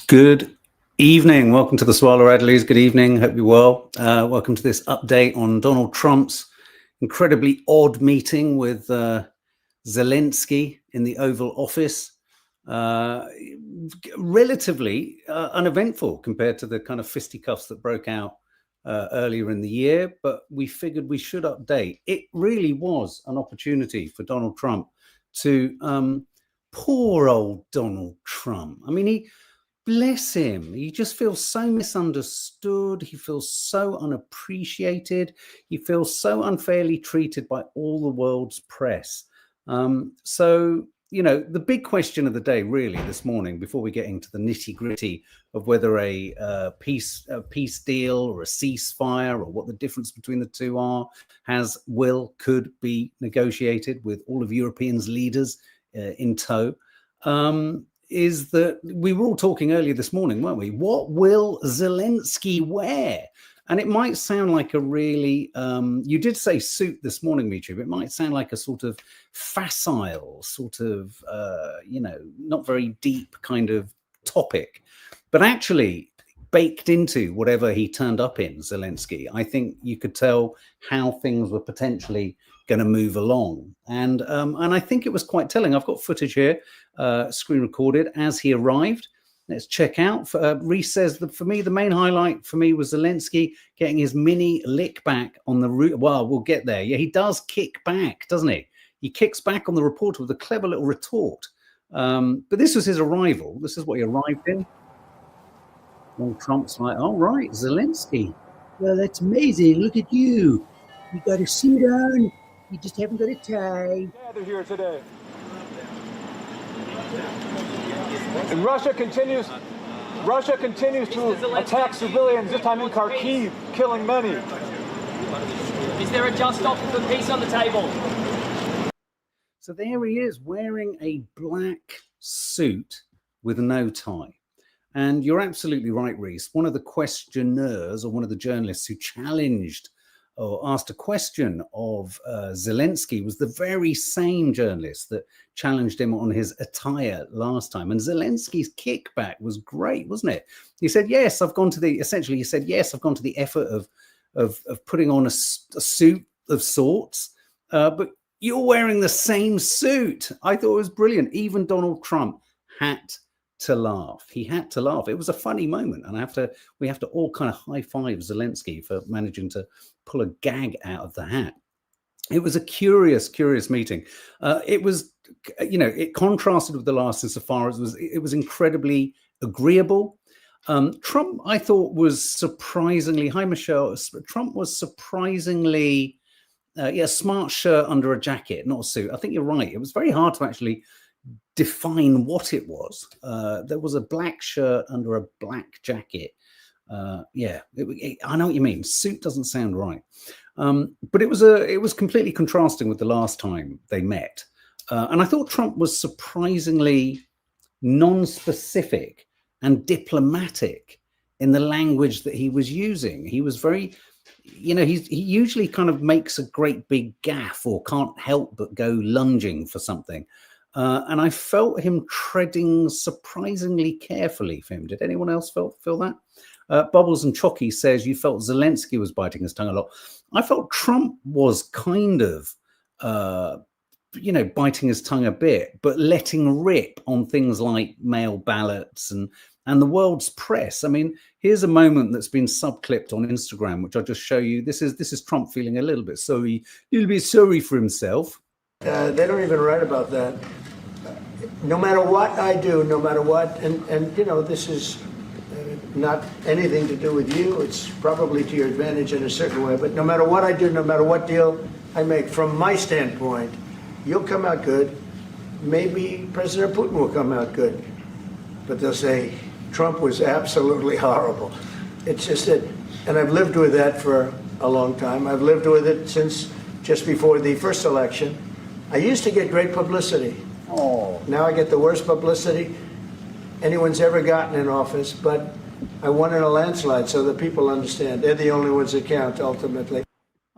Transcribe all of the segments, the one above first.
Good evening. Welcome to the Sawalha-Adderleys. Good evening. Hope you're well. Welcome to this update on Donald Trump's incredibly odd meeting with Zelensky in the Oval Office. Relatively uneventful compared to the kind of fisticuffs that broke out earlier in the year, but we figured we should update. It really was an opportunity for Donald Trump to, poor old Donald Trump. I mean, bless him. He just feels so misunderstood. He feels so unappreciated. He feels so unfairly treated by all the world's press. So, you know, the big question of the day really this morning, before we get into the nitty gritty of whether a peace deal or a ceasefire or what the difference between the two are, could be negotiated with all of Europeans' leaders in tow, is that we were all talking earlier this morning, weren't we? What will Zelensky wear? And it might sound like a really, you did say suit this morning, Mitri, but it might sound like a sort of facile, sort of, you know, not very deep kind of topic. But actually, baked into whatever he turned up in, Zelensky, I think you could tell how things were potentially going to move along. And I think it was quite telling. I've got footage here, screen recorded, as he arrived. Let's check out. Reese says that for me, the main highlight for me was Zelensky getting his mini lick back on the route. Well, we'll get there. Yeah, he does kick back, doesn't he? He kicks back on the reporter with a clever little retort. But this was his arrival. This is what he arrived in. Donald Trump's like, all right, Zelensky. Well, that's amazing. Look at you. You got a suit on. You just haven't got a tie. Gather here today. And Russia continues to attack civilians, this time in Kharkiv, killing many. Is there a just offer for peace on the table? So there he is, wearing a black suit with no tie. And you're absolutely right, Reese. One of the questioners, or one of the journalists who challenged or asked a question of Zelensky, was the very same journalist that challenged him on his attire last time. And Zelensky's kickback was great, wasn't it? He said, yes, I've gone to the, essentially he said, yes, I've gone to the effort of putting on a suit of sorts, but you're wearing the same suit. I thought it was brilliant. Even Donald Trump had to laugh. He had to laugh. It was a funny moment, and we have to all kind of high five Zelensky for managing to pull a gag out of the hat. It was a curious meeting. It was, you know, it contrasted with the last insofar as it was incredibly agreeable. Trump, I thought, was surprisingly. Hi, Michelle. Trump was surprisingly, smart shirt under a jacket, not a suit. I think you're right. It was very hard to actually define what it was. There was a black shirt under a black jacket. I know what you mean. Suit doesn't sound right, but it was completely contrasting with the last time they met. And I thought Trump was surprisingly non-specific and diplomatic in the language that he was using. He was very, you know, he usually kind of makes a great big gaffe or can't help but go lunging for something. And I felt him treading surprisingly carefully for him. Did anyone else feel that? Bubbles and Chalky says you felt Zelensky was biting his tongue a lot. I felt Trump was kind of, you know, biting his tongue a bit, but letting rip on things like mail ballots and the world's press. I mean, here's a moment that's been subclipped on Instagram, which I'll just show you. This is Trump feeling a little bit sorry for himself. They don't even write about that. No matter what I do, no matter what, and you know, this is not anything to do with you. It's probably to your advantage in a certain way, but no matter what I do, no matter what deal I make, from my standpoint, you'll come out good. Maybe President Putin will come out good, but they'll say Trump was absolutely horrible. It's just that, and I've lived with that for a long time. I've lived with it since just before the first election. I used to get great publicity. Oh. Now I get the worst publicity anyone's ever gotten in office, but I won in a landslide, so that people understand. They're the only ones that count, ultimately.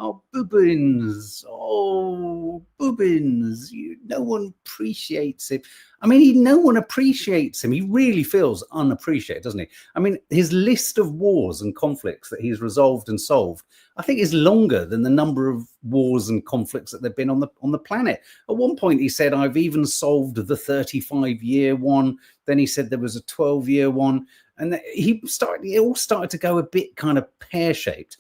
Oh, Bubbins. Oh, Bubbins. No one appreciates him. I mean, no one appreciates him. He really feels unappreciated, doesn't he? I mean, his list of wars and conflicts that he's resolved and solved, I think, is longer than the number of wars and conflicts that there've been on the planet. At one point, he said, "I've even solved the 35-year one." Then he said there was a 12-year one. And it all started to go a bit kind of pear-shaped.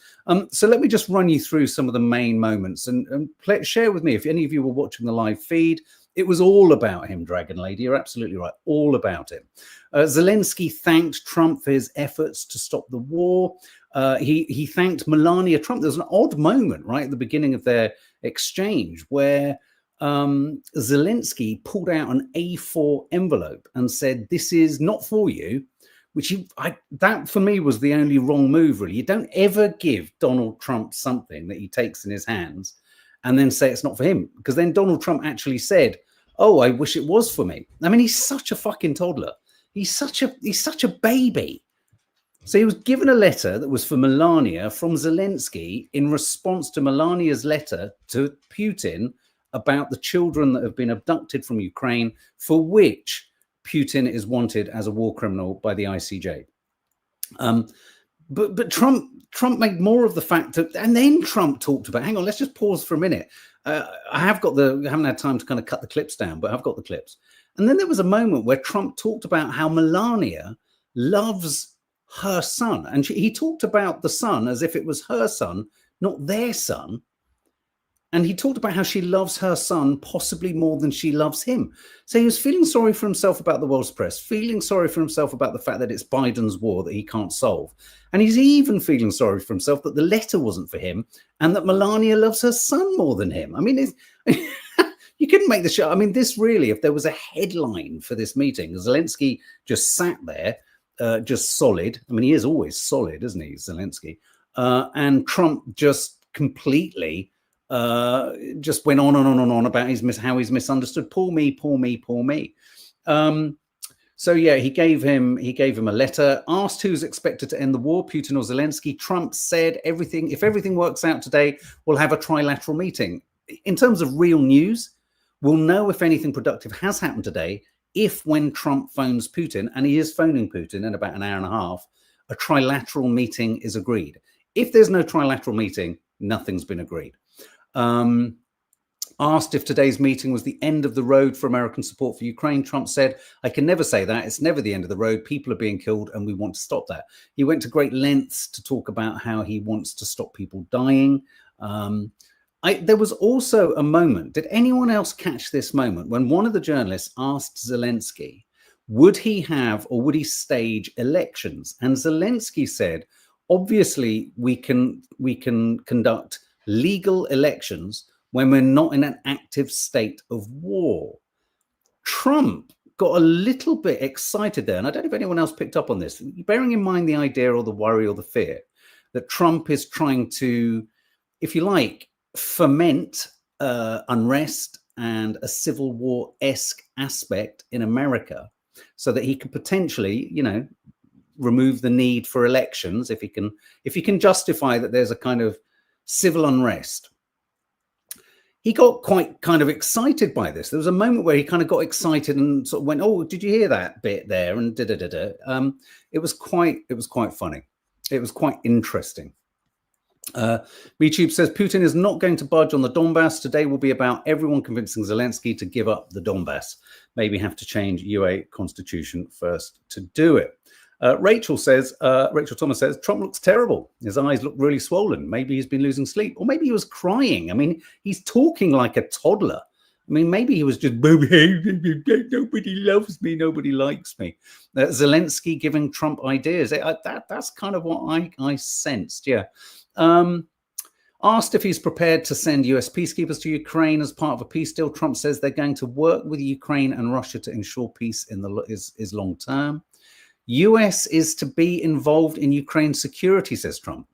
So let me just run you through some of the main moments and share with me, if any of you were watching the live feed, it was all about him, Dragon Lady. You're absolutely right. All about him. Zelensky thanked Trump for his efforts to stop the war. He thanked Melania Trump. There was an odd moment right at the beginning of their exchange where Zelensky pulled out an A4 envelope and said, "This is not for you," which that for me was the only wrong move, really. You don't ever give Donald Trump something that he takes in his hands and then say it's not for him, because then Donald Trump actually said, "Oh, I wish it was for me." I mean, he's such a fucking toddler. He's such a baby. So he was given a letter that was for Melania from Zelensky in response to Melania's letter to Putin about the children that have been abducted from Ukraine, for which Putin is wanted as a war criminal by the ICJ. But Trump made more of the fact that, and then Trump talked about, hang on, let's just pause for a minute. I haven't had time to kind of cut the clips down, but I've got the clips. And then there was a moment where Trump talked about how Melania loves her son. And he talked about the son as if it was her son, not their son. And he talked about how she loves her son possibly more than she loves him. So he was feeling sorry for himself about the world's press, feeling sorry for himself about the fact that it's Biden's war that he can't solve. And he's even feeling sorry for himself that the letter wasn't for him and that Melania loves her son more than him. I mean, you couldn't make the show. I mean, this really, if there was a headline for this meeting, Zelensky just sat there, just solid. I mean, he is always solid, isn't he, Zelensky? And Trump just completely just went on and on and on about how he's misunderstood. Poor me, poor me, poor me. So yeah, he gave him a letter, asked who's expected to end the war, Putin or Zelensky. Trump said if everything works out today, we'll have a trilateral meeting. In terms of real news, we'll know if anything productive has happened today if, when Trump phones Putin, and he is phoning Putin in about an hour and a half, a trilateral meeting is agreed. If there's no trilateral meeting, nothing's been agreed. Asked if today's meeting was the end of the road for American support for Ukraine, Trump said, "I can never say that. It's never the end of the road. People are being killed and we want to stop that." He went to great lengths to talk about how he wants to stop people dying. There was also a moment, did anyone else catch this moment, when one of the journalists asked Zelensky, would he have or would he stage elections? And Zelensky said, obviously we can conduct legal elections when we're not in an active state of war. Trump got a little bit excited there, and I don't know if anyone else picked up on this, bearing in mind the idea or the worry or the fear that Trump is trying to, if you like, foment unrest and a civil war-esque aspect in America so that he could potentially, remove the need for elections if he can justify that there's a kind of civil unrest. He got quite kind of excited by this. There was a moment where he kind of got excited and sort of went, "Oh, did you hear that bit there?" And It was quite funny. It was quite interesting. YouTube says Putin is not going to budge on the Donbass. Today will be about everyone convincing Zelensky to give up the Donbass. Maybe have to change UA constitution first to do it. Rachel Thomas says, Trump looks terrible. His eyes look really swollen. Maybe he's been losing sleep, or maybe he was crying. I mean, he's talking like a toddler. I mean, maybe he was just, nobody loves me, nobody likes me. Zelensky giving Trump ideas. That's kind of what I sensed, yeah. Asked if he's prepared to send US peacekeepers to Ukraine as part of a peace deal, Trump says they're going to work with Ukraine and Russia to ensure peace is long term. US is to be involved in Ukraine's security, says Trump.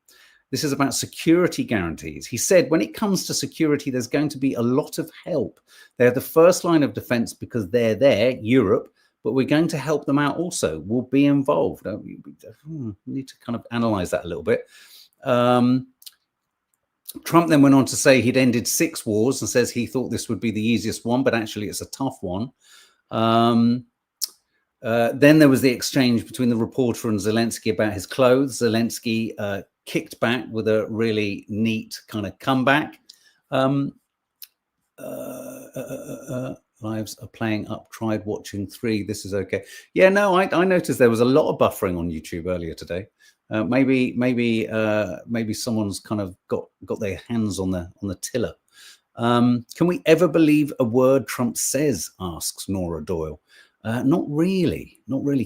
This is about security guarantees. He said, when it comes to security, there's going to be a lot of help. They're the first line of defense because they're there, Europe, but we're going to help them out also. We'll be involved. We need to kind of analyze that a little bit. Trump then went on to say he'd ended 6 wars and says he thought this would be the easiest one, but actually it's a tough one. Then there was the exchange between the reporter and Zelensky about his clothes. Zelensky kicked back with a really neat kind of comeback. Lives are playing up. Tried watching 3. This is okay. Yeah, no, I noticed there was a lot of buffering on YouTube earlier today. Maybe someone's kind of got their hands on the tiller. Can we ever believe a word Trump says? Asks Nora Doyle. Not really.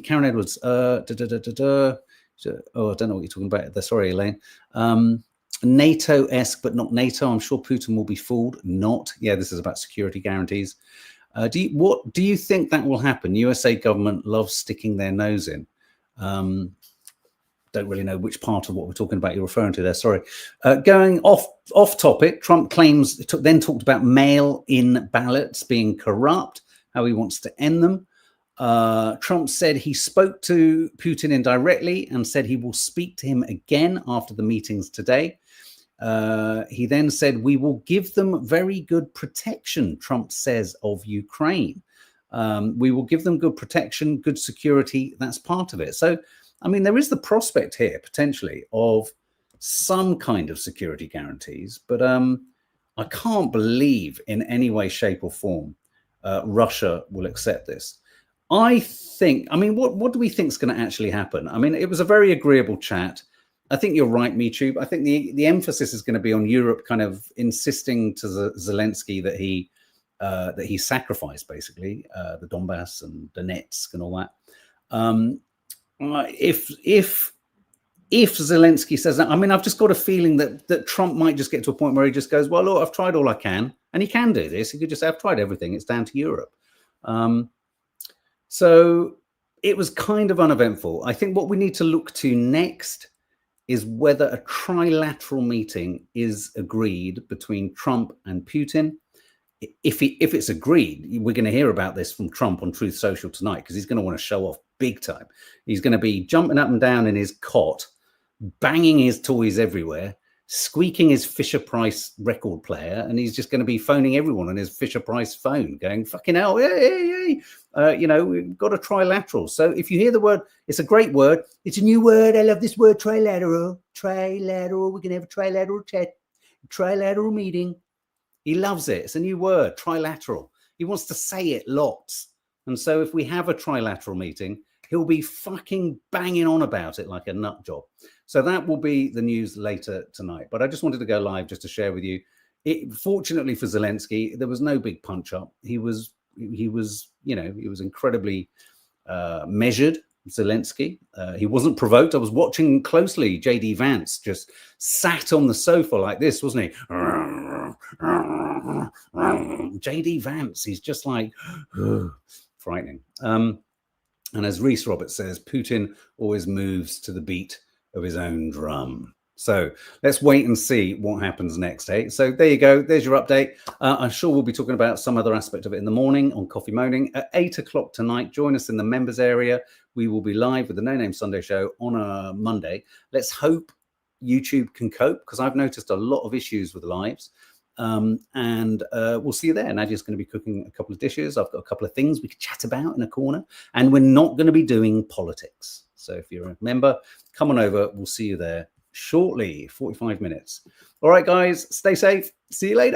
Karen Edwards. Oh, I don't know what you're talking about. Sorry, Elaine. NATO-esque, but not NATO. I'm sure Putin will be fooled. Not. Yeah, this is about security guarantees. What do you think that will happen? USA government loves sticking their nose in. Don't really know which part of what we're talking about you're referring to there. Sorry. Going off topic, Trump claims then talked about mail-in ballots being corrupt, how he wants to end them. Trump said he spoke to Putin indirectly and said he will speak to him again after the meetings today. He then said, we will give them very good protection, Trump says, of Ukraine. We will give them good protection, good security. That's part of it. So, I mean, there is the prospect here, potentially, of some kind of security guarantees. But I can't believe in any way, shape or form Russia will accept this. I mean, what do we think is going to actually happen? I mean, it was a very agreeable chat. I think you're right, MeTube. I think the emphasis is going to be on Europe kind of insisting to Zelensky that he sacrificed, basically, the Donbass and Donetsk and all that. If Zelensky says that, I mean, I've just got a feeling that Trump might just get to a point where he just goes, well, look, I've tried all I can. And he can do this. He could just say, I've tried everything. It's down to Europe. So it was kind of uneventful. I think what we need to look to next is whether a trilateral meeting is agreed between Trump and Putin. If it's agreed, we're going to hear about this from Trump on Truth Social tonight, because he's going to want to show off big time. He's going to be jumping up and down in his cot, banging his toys everywhere, squeaking his Fisher-Price record player, and he's just going to be phoning everyone on his Fisher-Price phone, going, fucking hell, hey. We've got a trilateral. So if you hear the word, it's a great word. It's a new word. I love this word, trilateral. Trilateral. We're going to have a trilateral chat, trilateral meeting. He loves it. It's a new word, trilateral. He wants to say it lots. And so if we have a trilateral meeting, he'll be fucking banging on about it like a nut job. So that will be the news later tonight. But I just wanted to go live just to share with you. Fortunately for Zelensky, there was no big punch up. He was incredibly measured, Zelensky. He wasn't provoked. I was watching closely. JD Vance just sat on the sofa like this, wasn't he? JD Vance, he's just like frightening. And as Reese Roberts says, Putin always moves to the beat of his own drum. So let's wait and see what happens next, eh? So there you go. There's your update. I'm sure we'll be talking about some other aspect of it in the morning on Coffee Moaning at 8 o'clock tonight. Join us in the members area. We will be live with the No Name Sunday show on a Monday. Let's hope YouTube can cope, because I've noticed a lot of issues with lives. And we'll see you there. Nadia's going to be cooking a couple of dishes. I've got a couple of things we could chat about in a corner. And we're not going to be doing politics. So if you're a member, come on over. We'll see you there shortly, 45 minutes. All right, guys, stay safe. See you later.